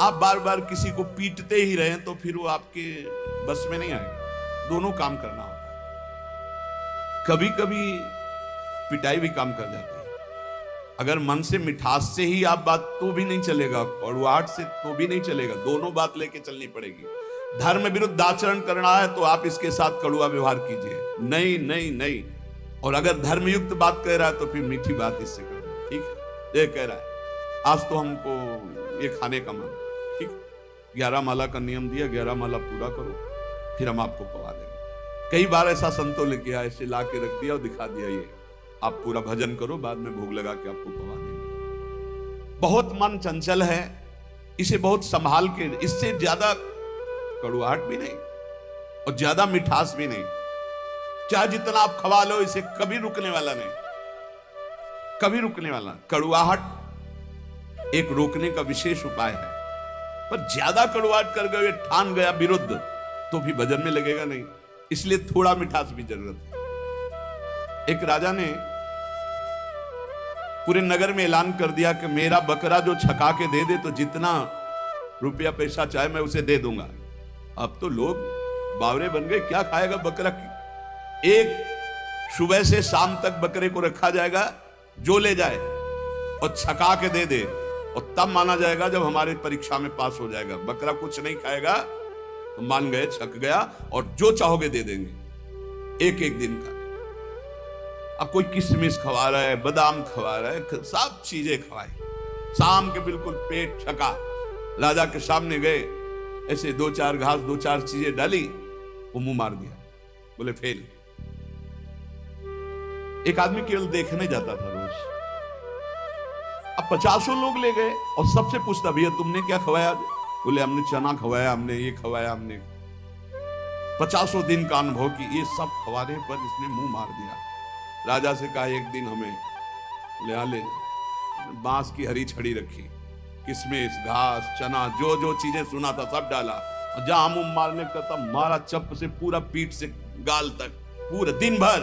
आप बार बार किसी को पीटते ही रहे तो फिर वो आपके बस में नहीं आएगा। दोनों काम करना होता है। कभी कभी पिटाई भी काम कर जाती है। अगर मन से मिठास से ही आप बात तो भी नहीं चलेगा, कड़वाहट से तो भी नहीं चलेगा, दोनों बात लेके चलनी पड़ेगी। धर्म विरुद्ध आचरण करना है तो आप इसके साथ कड़वा व्यवहार कीजिए, नहीं नहीं नहीं। और अगर धर्मयुक्त बात कह रहा है तो फिर मीठी बात इससे करो, ठीक है। ये कह रहा है आज तो हमको ये खाने का मन, ठीक, 11 माला का नियम दिया, 11 माला पूरा करो फिर हम आपको पवा देंगे। कई बार ऐसा संतों ने किया, ऐसे ला के रख दिया और दिखा दिया, ये आप पूरा भजन करो, बाद में भोग लगा के आपको पवा देंगे। बहुत मन चंचल है, इसे बहुत संभाल के, इससे ज्यादा कड़वाहट भी नहीं और ज्यादा मिठास भी नहीं। चाहे जितना आप खवा लो, इसे कभी रुकने वाला नहीं, कभी रुकने वाला। कड़वाहट एक रोकने का विशेष उपाय है, पर ज्यादा कड़वाहट कर गए, ठान गया विरुद्ध, तो भी भजन में लगेगा नहीं। इसलिए थोड़ा मिठास भी जरूरत है। एक राजा ने पूरे नगर में ऐलान कर दिया कि मेरा बकरा जो छका के दे दे तो जितना रुपया पैसा चाहे मैं उसे दे दूंगा। अब तो लोग बावरे बन गए, क्या खाएगा बकरा की? एक सुबह से शाम तक बकरे को रखा जाएगा, जो ले जाए और छका के दे दे, और तब माना जाएगा जब हमारे परीक्षा में पास हो जाएगा। बकरा कुछ नहीं खाएगा तो मान गए छक गया, और जो चाहोगे दे देंगे एक एक दिन का। अब कोई किशमिश खवा रहा है, बादाम खवा रहा है, सब चीजें खवाई, शाम के बिल्कुल पेट छका। राजा के सामने गए, ऐसे 2-4 घास 2-4 चीजें डाली, वो मुंह मार दिया, बोले फेल। एक आदमी केवल देखने जाता था रोज, अब 50 लोग ले गए और सबसे पूछता भैया तुमने क्या खवाया? बोले हमने चना खवाया, हमने ये खवाया, हमने 50 दिन का अनुभव की ये सब खवाने पर इसने मुंह मार दिया। राजा से कहा एक दिन हमें ले बांस की हरी छड़ी रखी, किशमिश घास चना जो जो चीजें सुना था सब डाला, और जहां मुंह मारने का था मारा चप से पूरा पीठ से गाल तक, पूरा दिन भर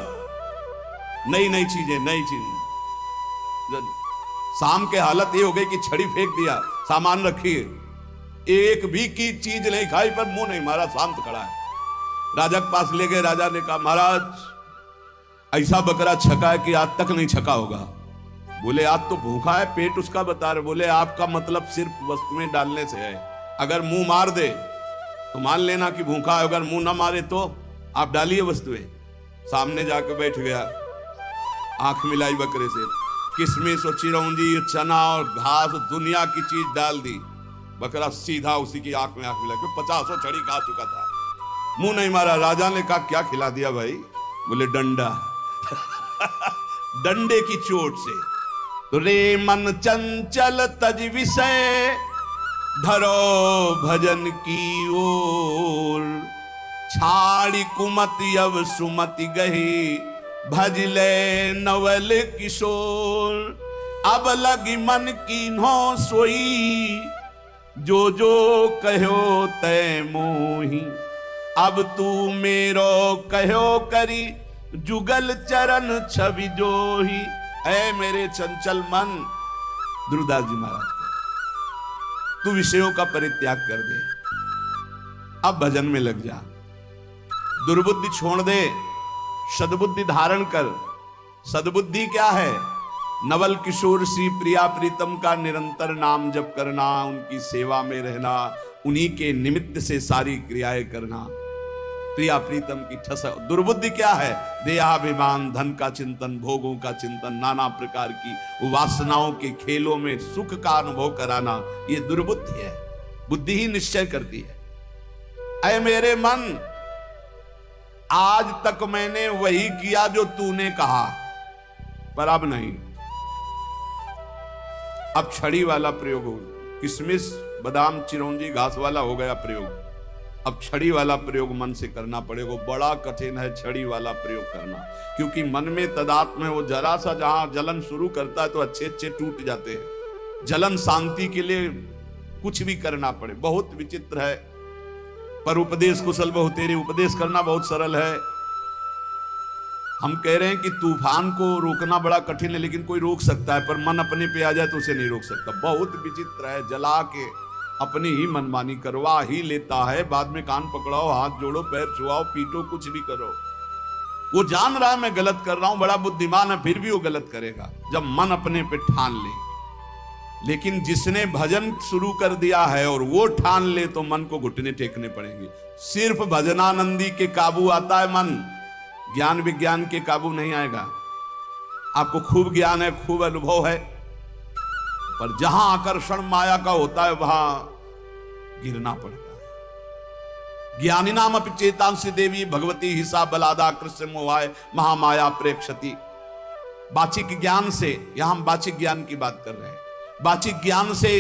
नई नई चीजें, नई चीजें। शाम के हालत ये हो गई कि छड़ी फेंक दिया, सामान रखिए, एक भी की चीज नहीं खाई पर मुंह नहीं मारा, शांत खड़ा है। राजा के पास ले गए, राजा ने कहा महाराज ऐसा बकरा छका है कि आज तक नहीं छका होगा। बोले आज तो भूखा है, पेट उसका बता रहे। बोले आपका मतलब सिर्फ वस्तुएं डालने से है, अगर मुंह मार दे तो मान लेना कि भूखा है, अगर मुंह ना मारे तो आप डालिए वस्तुएं। सामने जाकर बैठ गया, आंख मिलाई बकरे से, किशमिश और चिरौंजी चना और घास दुनिया की चीज डाल दी। बकरा सीधा उसी की आंख में आंख मिला के 50 छड़ी खा चुका था, मुंह नहीं मारा। राजा ने कहा क्या खिला दिया भाई? बोले डंडा। डंडे की चोट से। तो रे मन चंचल तज विषय धरो भजन की ओर, छाड़ी कुमति अब सुमति गही भजले नवल किशोर। अब लगी मन कीन्हो सोई जो जो कहो तय मोही, अब तू मेरो कहो करी जुगल चरण छवि जोही। ऐ मेरे चंचल मन, ध्रुवदास जी महाराज, तू विषयों का परित्याग कर दे, अब भजन में लग जा, दुर्बुद्धि छोड़ दे, सद्बुद्धि धारण कर। सद्बुद्धि क्या है? नवल किशोर श्री प्रिया प्रीतम का निरंतर नाम जप करना, उनकी सेवा में रहना, उन्हीं के निमित्त से सारी क्रियाएं करना, प्रिया प्रीतम की ठस। दुर्बुद्धि क्या है? देहाभिमान, धन का चिंतन, भोगों का चिंतन, नाना प्रकार की वासनाओं के खेलों में सुख का अनुभव कराना, ये दुर्बुद्धि है। बुद्धि ही निश्चय करती है। ऐ मेरे मन, आज तक मैंने वही किया जो तूने कहा, पर अब नहीं। अब छड़ी वाला प्रयोग हो, किशमिश बादाम चिरौंजी घास वाला हो गया प्रयोग, अब छड़ी वाला प्रयोग मन से करना पड़ेगा। बड़ा कठिन है छड़ी वाला प्रयोग करना, क्योंकि मन में तदात्म है, वो जरा सा जहां जलन शुरू करता है तो अच्छे अच्छे टूट जाते हैं। जलन शांति के लिए कुछ भी करना पड़े, बहुत विचित्र है। पर उपदेश कुशल बहु तेरे, उपदेश करना बहुत सरल है। हम कह रहे हैं कि तूफान को रोकना बड़ा कठिन है, लेकिन कोई रोक सकता है, पर मन अपने पे आ जाए तो उसे नहीं रोक सकता। बहुत विचित्र है, जला के अपनी ही मनमानी करवा ही लेता है। बाद में कान पकड़ाओ, हाथ जोड़ो, पैर छुआओ, पीटो, कुछ भी करो। वो जान रहा है मैं गलत कर रहा हूं, बड़ा बुद्धिमान है, फिर भी वो गलत करेगा जब मन अपने पे ठान ले। लेकिन जिसने भजन शुरू कर दिया है और वो ठान ले तो मन को घुटने टेकने पड़ेंगे। सिर्फ भजनानंदी के काबू आता है मन, ज्ञान विज्ञान के काबू नहीं आएगा। आपको खूब ज्ञान है, खूब अनुभव है, पर जहां आकर्षण माया का होता है वहां गिरना पड़ता है। ज्ञानी नाम अपि चेतांसी देवी भगवती हिसा बलादा कृष्ण मोहाय महामाया प्रेक्षति। वाचिक ज्ञान से, यहां हम वाचिक ज्ञान की बात कर रहे हैं, वाचिक ज्ञान से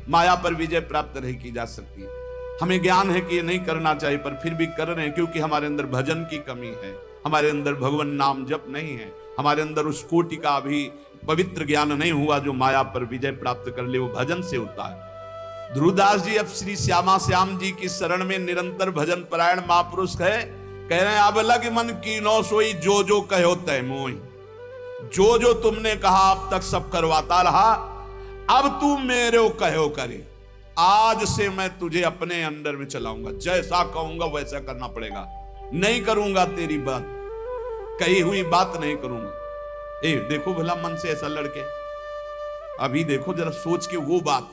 माया पर विजय प्राप्त नहीं की जा सकती। हमें ज्ञान है कि ये नहीं करना चाहिए, पर फिर भी कर रहे हैं क्योंकि हमारे अंदर भजन की कमी है, हमारे अंदर भगवान नाम जप नहीं है, हमारे अंदर उस कोटि का अभी पवित्र ज्ञान नहीं हुआ जो माया पर विजय प्राप्त कर ले। वो भजन से होता है। ध्रुवदास जी अब श्री श्यामा श्याम जी की शरण में निरंतर भजन परायण महापुरुष है। कह रहे हैं अब लग मन की नो सोई, जो जो कहो तय मोई। जो जो तुमने कहा अब तक सब करवाता रहा, अब तू मेरे कहो करे। आज से मैं तुझे अपने अंडर में चलाऊंगा, जैसा कहूंगा वैसा करना पड़ेगा। नहीं करूंगा तेरी बात, कही हुई बात नहीं करूंगा। ए देखो भला मन से ऐसा लड़के, अभी देखो जरा सोच के वो बात,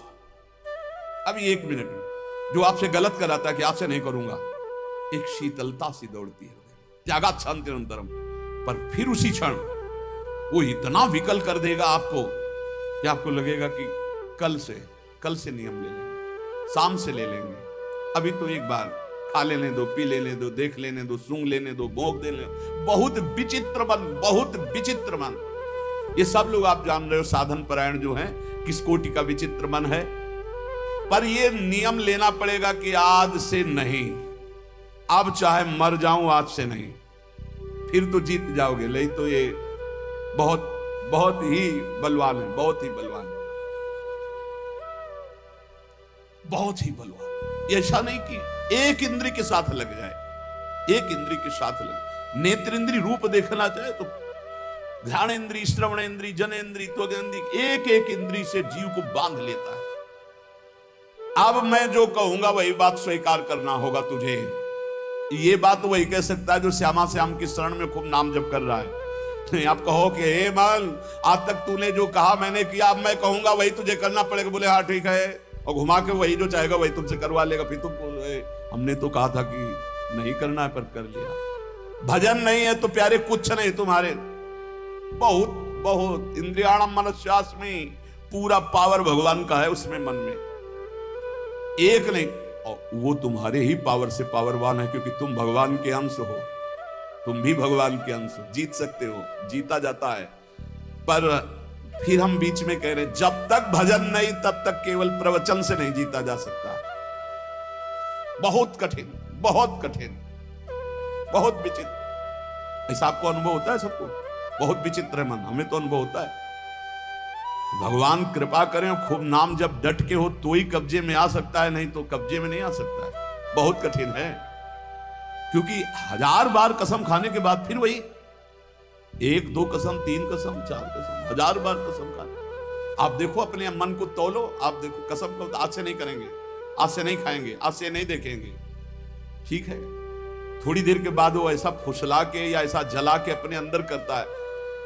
अभी 1 मिनट में जो आपसे गलत कराता है कि आपसे नहीं करूंगा, एक शीतलता सी दौड़ती है, त्यागा शांति निरंतरम। पर फिर उसी क्षण वो इतना विकल कर देगा आपको कि आपको लगेगा कि कल से नियम ले लेंगे, शाम से ले लेंगे। अभी तो एक बार खा लेने दो, पी लेने दो, देख लेने दो, सूंघ लेने दो, भोंक देने दो। बहुत विचित्र मन, बहुत विचित्र मन। ये सब लोग आप जान रहे हो साधन परायण जो हैं किस कोटि का विचित्र मन है। पर ये नियम लेना पड़ेगा कि आज से नहीं, अब चाहे मर जाऊं आज से नहीं, फिर तो जीत जाओगे। नहीं तो ये बहुत बहुत ही बलवान है, बहुत ही बलवान, बहुत ही बलवान। ऐसा नहीं कि एक इंद्री के साथ लग जाए, एक इंद्री के साथ लग। नेत्र इंद्री रूप देखना चाहे तो ध्यान इंद्री, श्रवण इंद्री, जन इंद्री, त्वग इंद्री, एक एक इंद्री से जीव को बांध लेता है। अब मैं जो कहूंगा वही बात स्वीकार करना होगा तुझे। ये बात वही कह सकता है जो श्यामा श्याम की शरण में खूब नाम जप कर रहा है। आप कहो कि हे मन, आज तक तूने जो कहा मैंने किया, अब मैं कहूंगा वही तुझे करना पड़ेगा। बोले हाँ ठीक है, और घुमा के वही जो चाहेगा वही तुमसे करवा लेगा। फिर तुम हमने तो कहा था कि नहीं करना है, पर कर लिया। भजन नहीं है तो प्यारे कुछ नहीं तुम्हारे। बहुत बहुत इंद्रियाणम मनस्यास्मि, पूरा पावर भगवान का है उसमें, मन में एक नहीं। और वो तुम्हारे ही पावर से पावरवान है क्योंकि तुम भगवान के अंश हो, तुम भी भगवान के अंश हो, जीत सकते हो, जीता जाता है। पर फिर हम बीच में कह रहे हैं जब तक भजन नहीं तब तक केवल प्रवचन से नहीं जीता जा सकता। बहुत कठिन, बहुत कठिन, बहुत विचित्र। ऐसा आपको अनुभव होता है सबको? बहुत विचित्र है मन, हमें तो अनुभव होता है। भगवान कृपा करें, खूब नाम जब डट के हो तो ही कब्जे में आ सकता है, नहीं तो कब्जे में नहीं आ सकता है। बहुत कठिन है क्योंकि 1000 बार कसम खाने के बाद फिर वही 1 2 कसम, 3 कसम, 4 कसम, 1000 बार कसम खाने। आप देखो अपने मन को तोलो, आप देखो कसम को आज से नहीं करेंगे, आज से नहीं खाएंगे, आज से नहीं देखेंगे, ठीक है। थोड़ी देर के बाद वो ऐसा फुसला के या ऐसा जला के अपने अंदर करता है।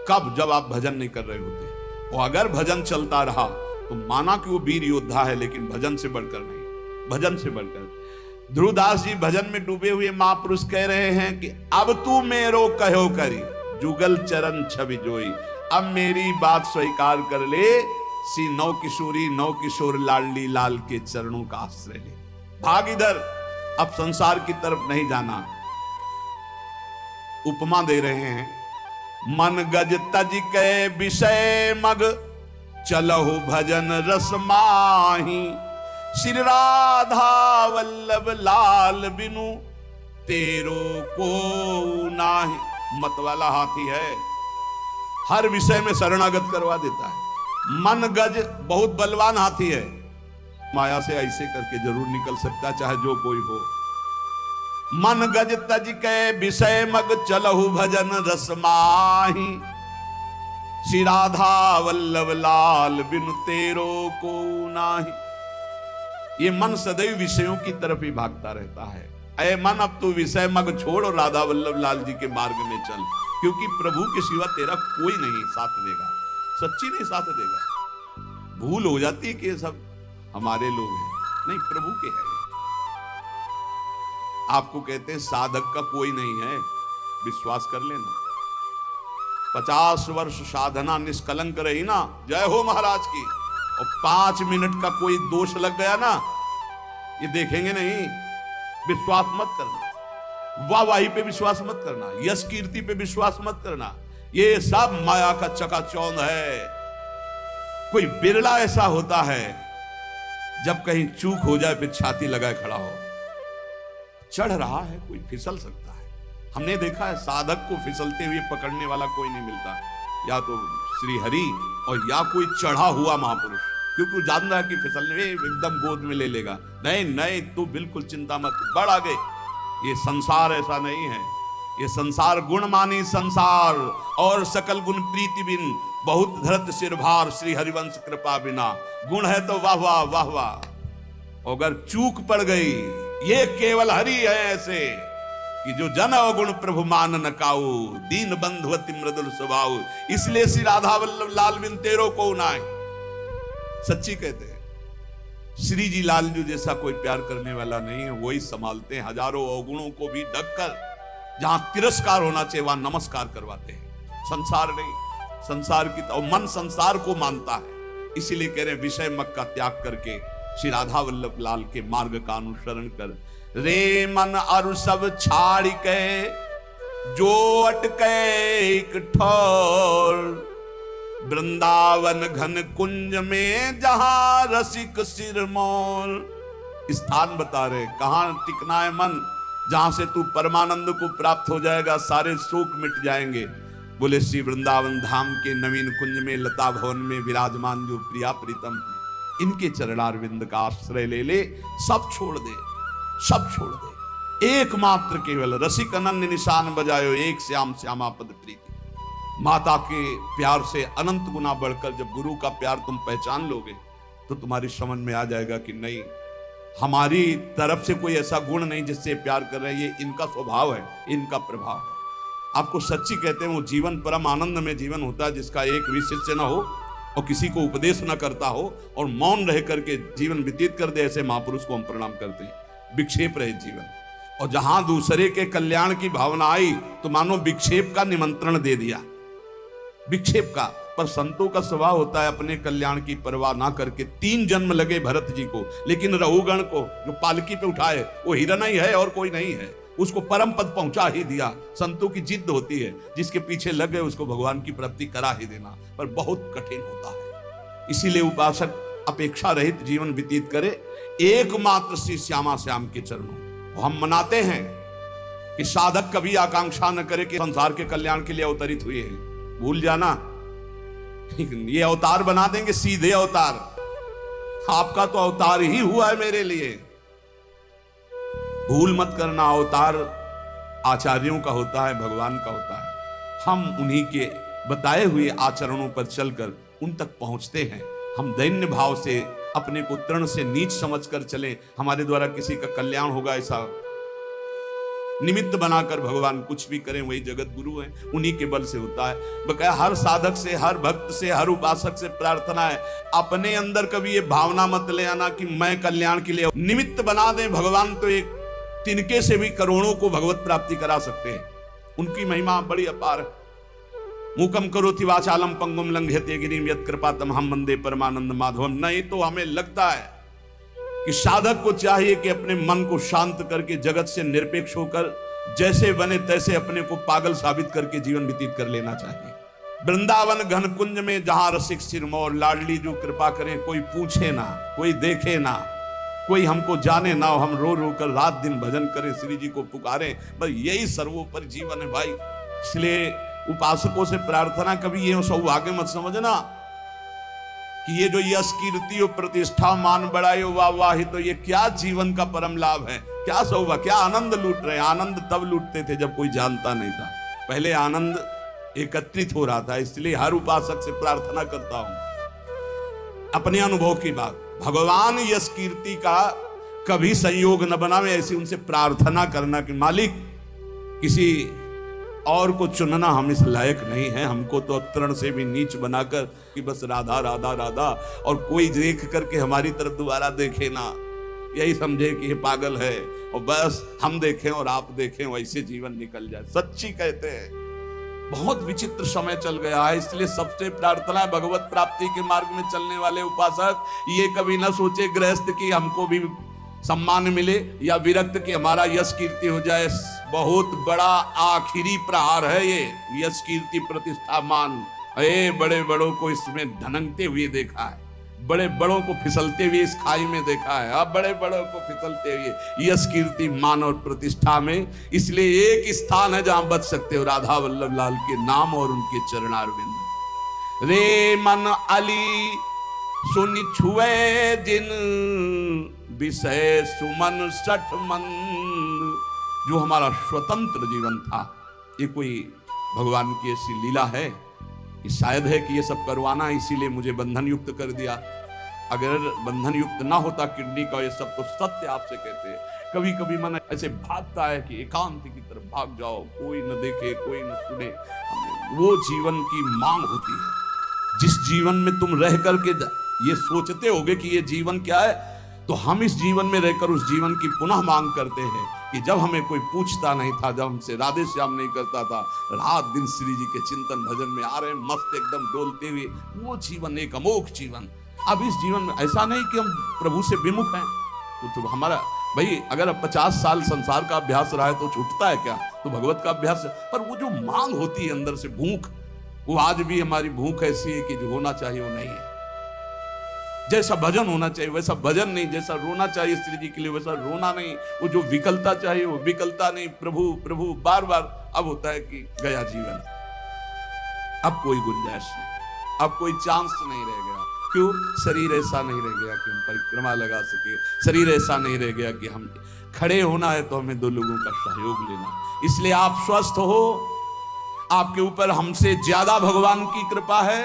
कब? जब आप भजन नहीं कर रहे होते। और अगर भजन चलता रहा तो माना कि वो वीर योद्धा है, लेकिन भजन से बढ़कर नहीं, भजन से बढ़कर। ध्रुवदास जी भजन में डूबे हुए महापुरुष कह रहे हैं कि अब तू मेरो कहो करी, जुगल चरण छवि जोई। अब मेरी बात स्वीकार कर ले, सी नौ किशोरी नौ किशोर लाडली लाल के चरणों का आश्रय ले। भाग इधर, अब संसार की तरफ नहीं जाना। उपमा दे रहे हैं, मन गज तज के विषय मग, चलहु भजन रस माही। श्री राधा वल्लभ लाल बिनु, तेरो को नाही। मत वाला हाथी है, हर विषय में शरणागत करवा देता है। मन गज बहुत बलवान हाथी है, माया से ऐसे करके जरूर निकल सकता है, चाहे जो कोई हो। मन गज तज के विषय मग, चलहु भजन रस माही। श्री राधा वल्लभ लाल बिनु, तेरो को नाही। ये मन सदैव विषयों की तरफ ही भागता रहता है। अय मन अब तू विषय मग छोड़ और राधा वल्लभ लाल जी के मार्ग में चल, क्योंकि प्रभु के सिवा तेरा कोई नहीं साथ देगा, सच्ची नहीं साथ देगा। भूल हो जाती है कि ये सब हमारे लोग हैं, नहीं प्रभु के हैं। आपको कहते हैं साधक का कोई नहीं है, विश्वास कर लेना। 50 वर्ष साधना निष्कलंक रही ना, जय हो महाराज की, और 5 मिनट का कोई दोष लग गया ना, ये देखेंगे नहीं। विश्वास मत करना, वाहवाही पे विश्वास मत करना, यश कीर्ति पे विश्वास मत करना, ये सब माया का चकाचौंध है। कोई बिरला ऐसा होता है जब कहीं चूक हो जाए फिर छाती लगाए खड़ा हो। चढ़ रहा है कोई फिसल सकता है, हमने देखा है साधक को फिसलते हुए पकड़ने वाला कोई नहीं मिलता, या तो श्री हरि और या कोई चढ़ा हुआ महापुरुष, क्योंकि जान रहा है कि फिसलने एकदम गोद में ले लेगा। नहीं नहीं, तू बिल्कुल चिंता मत, बढ़ आगे। ये संसार ऐसा नहीं है, ये संसार गुण मानी संसार और सकल गुण प्रीति बिन, बहुत धरत सिर भार श्री हरिवंश कृपा बिना। गुण है तो वाह वाह वाह वाह, अगर चूक पड़ गई, ये केवल हरि है ऐसे कि जो जन अवगुण प्रभु मान न काऊ, दीन बंधु अति मृदुल स्वभाव। इसलिए श्री राधा वल्लभ लाल बिन तेरो को नाय, सच्ची कहते हैं। श्री जी लालजू जैसा कोई प्यार करने वाला नहीं है, वही संभालते हैं हजारों अवगुणों को भी ढककर। जहां तिरस्कार होना चाहिए वहां नमस्कार करवाते हैं, संसार नहीं। संसार की तो मन संसार को मानता है, इसीलिए कह रहे हैं विषय मग का त्याग करके श्री राधा वल्लभ लाल के मार्ग का अनुसरण कर। रे मन अरु सब छाड़ के जो अटके एक ठौर, वृंदावन घन कुंज में जहां रसिक सिरमौर। स्थान बता रहे कहां टिकना है मन, जहां से तू परमानंद को प्राप्त हो जाएगा, सारे शोक मिट जाएंगे। बोले श्री वृंदावन धाम के नवीन कुंज में लता भवन में विराजमान जो प्रिया प्रीतम, इनके चरणारविंद का आश्रय ले ले, सब छोड़ दे, सब छोड़ दे। एकमात्र केवल रसिक अनन्य निशान बजायो, एक श्याम श्यामा पद प्रीति। माता के प्यार से अनंत गुना बढ़कर जब गुरु का प्यार तुम पहचान लोगे तो तुम्हारी समझ में आ जाएगा कि नहीं, हमारी तरफ से कोई ऐसा गुण नहीं जिससे प्यार कर रहे हैं, ये इनका स्वभाव है, इनका प्रभाव है। आपको सच्ची कहते हैं वो जीवन परम आनंद में जीवन होता है जिसका एक भी शिष्य न हो और किसी को उपदेश न करता हो और मौन रह करके जीवन व्यतीत कर दे, ऐसे महापुरुष को हम प्रणाम करते हैं। विक्षेप रहे जीवन, और जहां दूसरे के कल्याण की भावना आई तो मानो विक्षेप का निमंत्रण दे दिया, विक्षेप का। पर संतों का स्वभाव होता है अपने कल्याण की परवाह ना करके, 3 जन्म लगे भरत जी को, लेकिन रहुगण को जो पालकी पे उठाए वो हिरण ही है और कोई नहीं है, उसको परम पद पहुंचा ही दिया। संतों की जिद होती है, जिसके पीछे लग गए उसको भगवान की प्राप्ति करा ही देना, पर बहुत कठिन होता है। इसीलिए उपासक अपेक्षा रहित जीवन व्यतीत करे, एकमात्र श्री श्यामा श्याम के चरणों। हम मनाते हैं कि साधक कभी आकांक्षा न करे कि संसार के कल्याण के लिए अवतरित हुए हैं, भूल जाना, ये अवतार बना देंगे, सीधे अवतार। आपका तो अवतार ही हुआ है मेरे लिए, भूल मत करना। अवतार आचार्यों का होता है, भगवान का होता है। हम उन्हीं के बताए हुए आचरणों पर चलकर उन तक पहुंचते हैं। हम दैन्य भाव से अपने को तृण से नीच समझकर चलें, हमारे द्वारा किसी का कल्याण होगा ऐसा निमित्त बनाकर भगवान कुछ भी करें, वही जगत गुरु है, उन्हीं के बल से होता है। बकाया हर साधक से, हर भक्त से, हर उपासक से प्रार्थना है, अपने अंदर कभी ये भावना मत ले आना कि मैं कल्याण के लिए निमित्त बना दें। भगवान तो एक तिनके से भी करोड़ों को भगवत प्राप्ति करा सकते हैं, उनकी महिमा बड़ी अपार है। मूकम करोति वाचालम पंगुम लंघयते गिरिम यत् कृपातमहं वंदे परमानंद माधवम। नहीं तो हमें लगता है कि साधक को चाहिए कि अपने मन को शांत करके जगत से निरपेक्ष होकर जैसे बने तैसे अपने को पागल साबित करके जीवन व्यतीत कर लेना चाहिए। वृंदावन घन कुंज में जहां रसिक सिरमौर, लाडली जो कृपा करें, कोई पूछे ना, कोई देखे ना, कोई हमको जाने ना, हम रो रो कर रात दिन भजन करें, श्री जी को पुकारें, बस यही सर्वोपरि जीवन है भाई। इसलिए उपासकों से प्रार्थना कभी ये सौभाग्य मत समझना कि ये जो यश कीर्ति और प्रतिष्ठा मान बढ़ायो वाह वाह, तो ये क्या जीवन का परम लाभ है, क्या सौभाग्य, क्या आनंद लूट रहे हैं। आनंद तब लूटते थे जब कोई जानता नहीं था, पहले आनंद एकत्रित हो रहा था। इसलिए हर उपासक से प्रार्थना करता हूं, अपने अनुभव की बात, भगवान यश कीर्ति का कभी संयोग न बनावे, ऐसी उनसे प्रार्थना करना कि मालिक किसी और को चुनना हम इस लायक नहीं है, हमको तो तृण से भी नीच बनाकर कि बस राधा राधा राधा, और कोई देख करके हमारी तरफ दोबारा देखे ना, यही समझे कि ये पागल है, और बस हम देखें और आप देखें, वैसे जीवन निकल जाए। सच्ची कहते हैं बहुत विचित्र समय चल गया है, इसलिए सबसे प्रार्थना है भगवत प्राप्ति के मार्ग में चलने वाले उपासक ये कभी ना सोचे गृहस्थ की हमको भी सम्मान मिले या विरक्त की हमारा यश कीर्ति हो जाए। बहुत बड़ा आखिरी प्रहार है ये यश कीर्ति प्रतिष्ठा मान। बड़े बड़ों को इसमें धनकते हुए देखा है, बड़े बड़ों को फिसलते हुए इस खाई में देखा है, अब बड़े बड़ों को फिसलते हुए यश कीर्ति मान और प्रतिष्ठा में। इसलिए एक स्थान है जहां बच सकते हो, राधा वल्लभ लाल के नाम और उनके चरणारविंद। रे मन अली सुनि छुए जिन विषय सुमन सठ मन। जो हमारा स्वतंत्र जीवन था, ये कोई भगवान की ऐसी लीला है कि शायद है कि ये सब करवाना, इसीलिए मुझे बंधन युक्त कर दिया। अगर बंधन युक्त ना होता किडनी का ये सब, तो सत्य आपसे कहते हैं कभी कभी मन ऐसे भागता है कि एकांत की तरफ भाग जाओ, कोई न देखे कोई न सुने। वो जीवन की मांग होती है जिस जीवन में तुम रह करके ये सोचते होगे कि ये जीवन क्या है, तो हम इस जीवन में रहकर उस जीवन की पुनः मांग करते हैं कि जब हमें कोई पूछता नहीं था, जब हमसे राधे श्याम नहीं करता था, रात दिन श्री जी के चिंतन भजन में आ रहे मस्त एकदम डोलते हुए, वो जीवन एक अमोघ जीवन। अब इस जीवन में ऐसा नहीं कि हम प्रभु से विमुख हैं, तो हमारा भाई अगर 50 साल संसार का अभ्यास रहा है तो छूटता है क्या, तो भगवत का अभ्यास है। पर वो जो मांग होती है अंदर से भूख, वो आज भी हमारी भूख ऐसी है कि जो होना चाहिए वो नहीं है। जैसा भजन होना चाहिए वैसा भजन नहीं, जैसा रोना चाहिए श्री जी के लिए वैसा रोना नहीं, वो जो विकलता चाहिए वो विकलता नहीं। प्रभु प्रभु बार बार अब होता है कि गया जीवन, अब कोई गुंजाइश नहीं, अब कोई चांस नहीं रह गया। क्यों? शरीर ऐसा नहीं रह गया कि हम परिक्रमा लगा सके, शरीर ऐसा नहीं रह गया कि हम खड़े होना है तो हमें 2 लोगों का सहयोग लेना। इसलिए आप स्वस्थ हो, आपके ऊपर हमसे ज्यादा भगवान की कृपा है।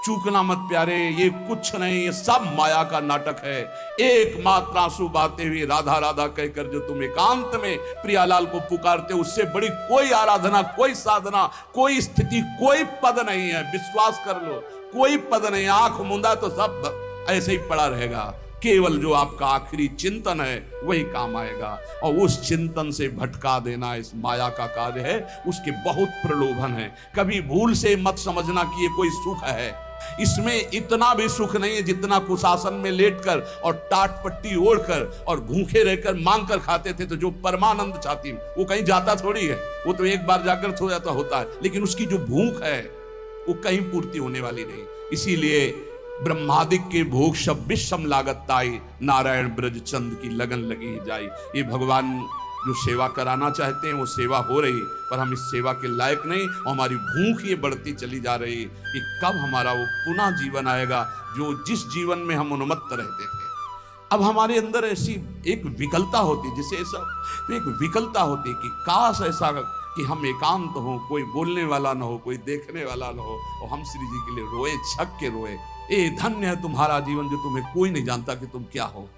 चूकना मत प्यारे, ये कुछ नहीं, ये सब माया का नाटक है। एकमात्र आंसू बहाते हुए राधा राधा कहकर जो तुम एकांत में प्रियालाल को पुकारते हो, उससे बड़ी कोई आराधना, कोई साधना, कोई स्थिति, कोई पद नहीं है। विश्वास कर लो, कोई पद नहीं। आंख मूंदा तो सब ऐसे ही पड़ा रहेगा। केवल जो आपका आखिरी चिंतन है वही काम आएगा, और उस चिंतन से भटका देना इस माया का कार्य है। उसके बहुत प्रलोभन है। कभी भूल से मत समझना कि ये कोई सुख है। इसमें इतना भी सुख नहीं है जितना कुशासन में लेटकर और टाट पट्टी ओढ़कर और भूखे रहकर मांग कर खाते थे। तो जो परमानंद चाहती वो कहीं जाता थोड़ी है, वो तो एक बार जाकर थोड़ा जाता होता है, लेकिन उसकी जो भूख है वो कहीं पूर्ति होने वाली नहीं। इसीलिए ब्रह्मादिक के भोग सब विषम लागत ताई, नारायण ब्रज चंद की लगन लगी जाई। ये भगवान जो सेवा कराना चाहते हैं वो सेवा हो रही, पर हम इस सेवा के लायक नहीं, और हमारी भूख ये बढ़ती चली जा रही कि कब हमारा वो पुनः जीवन आएगा जो जिस जीवन में हम उन्मत्त रहते थे। अब हमारे अंदर ऐसी एक विकलता होती, जिसे ऐसा तो एक विकलता होती कि काश ऐसा कि हम एकांत हो, कोई बोलने वाला ना हो, कोई देखने वाला ना हो, और हम श्री जी के लिए रोए, छक के रोए। ए धन्य है तुम्हारा जीवन जो तुम्हें कोई नहीं जानता कि तुम क्या हो।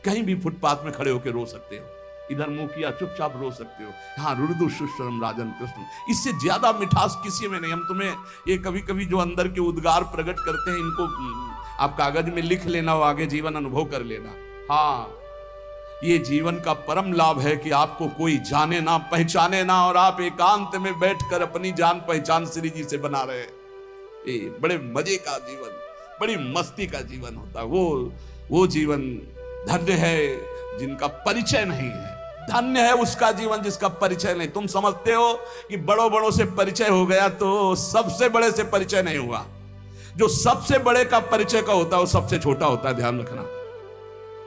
कहीं भी फुटपाथ में खड़े होकर रो सकते हो, इधर मुंह किया चुपचाप रो सकते हो। हाँ, रुदु सुश्रम राजन कृष्ण, इससे ज्यादा मिठास किसी में नहीं। हम तुम्हें ये कभी कभी जो अंदर के उद्गार प्रकट करते हैं, इनको आप कागज में लिख लेना और आगे जीवन अनुभव कर लेना। हाँ, ये जीवन का परम लाभ है कि आपको कोई जाने ना, पहचाने ना, और आप एकांत में बैठकर अपनी जान पहचान श्री जी से बना रहे। ये बड़े मजे का जीवन, बड़ी मस्ती का जीवन होता है। वो जीवन धन्य है जिनका परिचय नहीं है। धन्य है उसका जीवन जिसका परिचय नहीं। तुम समझते हो कि बड़ों बड़ों से परिचय हो गया तो सबसे बड़े से परिचय नहीं हुआ। जो सबसे बड़े का परिचय का होता है वो सबसे छोटा होता है। ध्यान रखना,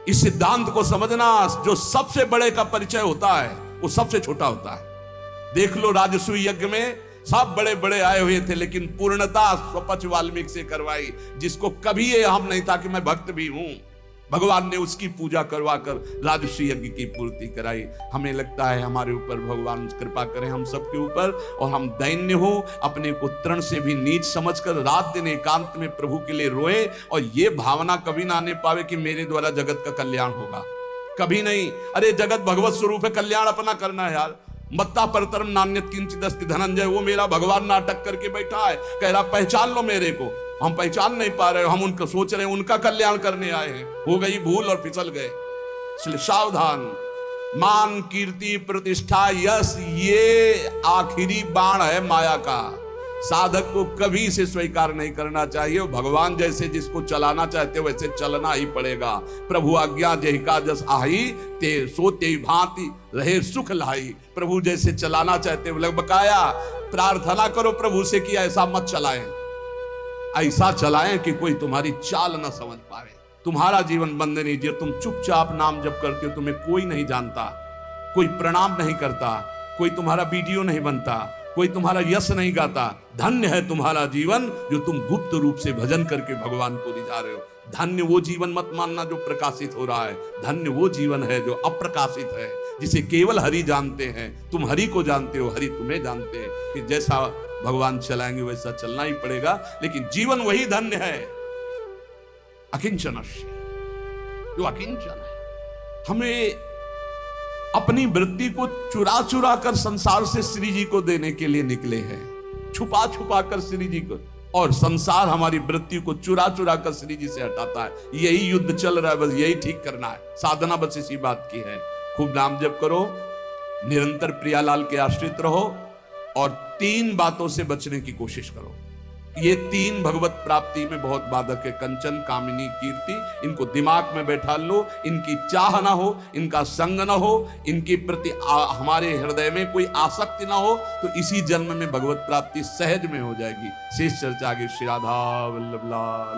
इस सिद्धांत को समझना। जो सबसे बड़े का परिचय होता है वो सबसे छोटा होता है। देख लो, राजसूय यज्ञ में सब बड़े बड़े आए हुए थे, लेकिन पूर्णता स्वपच वाल्मीकि से करवाई, जिसको कभी ये हम नहीं था कि मैं भक्त भी हूं। भगवान ने उसकी पूजा करवाकर राजसी यज्ञ की पूर्ति कराई। हमें लगता है हमारे ऊपर भगवान कृपा करें, हम सबके ऊपर, और हम दैन्य हो, अपने को तृण से भी नीच समझकर रात दिन एकांत में प्रभु के लिए रोए, और ये भावना कभी ना आने पावे कि मेरे द्वारा जगत का कल्याण होगा, कभी नहीं। अरे जगत भगवत स्वरूप है, कल्याण अपना करना है यार। मत्ता परतरम नान्यत किंचित अस्ति धनंजय, वो मेरा भगवान नाटक करके बैठा है, कह रहा पहचान लो मेरे को, हम पहचान नहीं पा रहे, हम उनको सोच रहे हैं उनका कल्याण करने आए हैं, हो गई भूल और फिसल गए। इसलिए सावधान। मान, कीर्ति, प्रतिष्ठा, यश, ये आखिरी बाण है माया का। साधक को कभी इसे स्वीकार नहीं करना चाहिए। भगवान जैसे जिसको चलाना चाहते वैसे चलना ही पड़ेगा। प्रभु आज्ञा जहिका जस आही, ते सो ते भांति रहे सुख लाई। प्रभु जैसे चलाना चाहते वो बकाया प्रार्थना करो प्रभु से कि ऐसा मत चलाएं, ऐसा चलाएं कि कोई तुम्हारी चाल ना समझ पाए। तुम्हारा जीवन बंधनीय, जो तुम चुपचाप नाम जप करते हो, तुम्हें कोई नहीं जानता, कोई प्रणाम नहीं करता, कोई तुम्हारा वीडियो नहीं बनता, कोई तुम्हारा यश नहीं गाता। धन्य है तुम्हारा जीवन जो तुम गुप्त रूप से भजन करके भगवान को रिझा रहे हो। धन्य वो जीवन मत मानना जो प्रकाशित हो रहा है, धन्य वो जीवन है जो अप्रकाशित है, जिसे केवल हरि जानते हैं। तुम हरि को जानते हो, हरि तुम्हें जानते हैं। कि जैसा भगवान चलाएंगे वैसा चलना ही पड़ेगा, लेकिन जीवन वही धन्य है अकिंचनस्य, जो अकिंचन है। हमें अपनी वृत्ति को चुरा चुरा कर संसार से श्री जी को देने के लिए निकले हैं, छुपा छुपा कर श्री जी को, और संसार हमारी वृत्ति को चुरा चुरा कर श्री जी से हटाता है। यही युद्ध चल रहा है, बस यही ठीक करना है। साधना बस इसी बात की है। खूब नाम जप करो, निरंतर प्रियालाल के आश्रित रहो, और 3 बातों से बचने की कोशिश करो। ये 3 भगवत प्राप्ति में बहुत बाधक है। कंचन, कामिनी, कीर्ति। इनको दिमाग में बैठा लो। इनकी चाह ना हो, इनका संग ना हो, इनके प्रति हमारे हृदय में कोई आसक्ति ना हो, तो इसी जन्म में भगवत प्राप्ति सहज में हो जाएगी। शेष चर्चा आगे। श्री राधा वल्लभ लाल।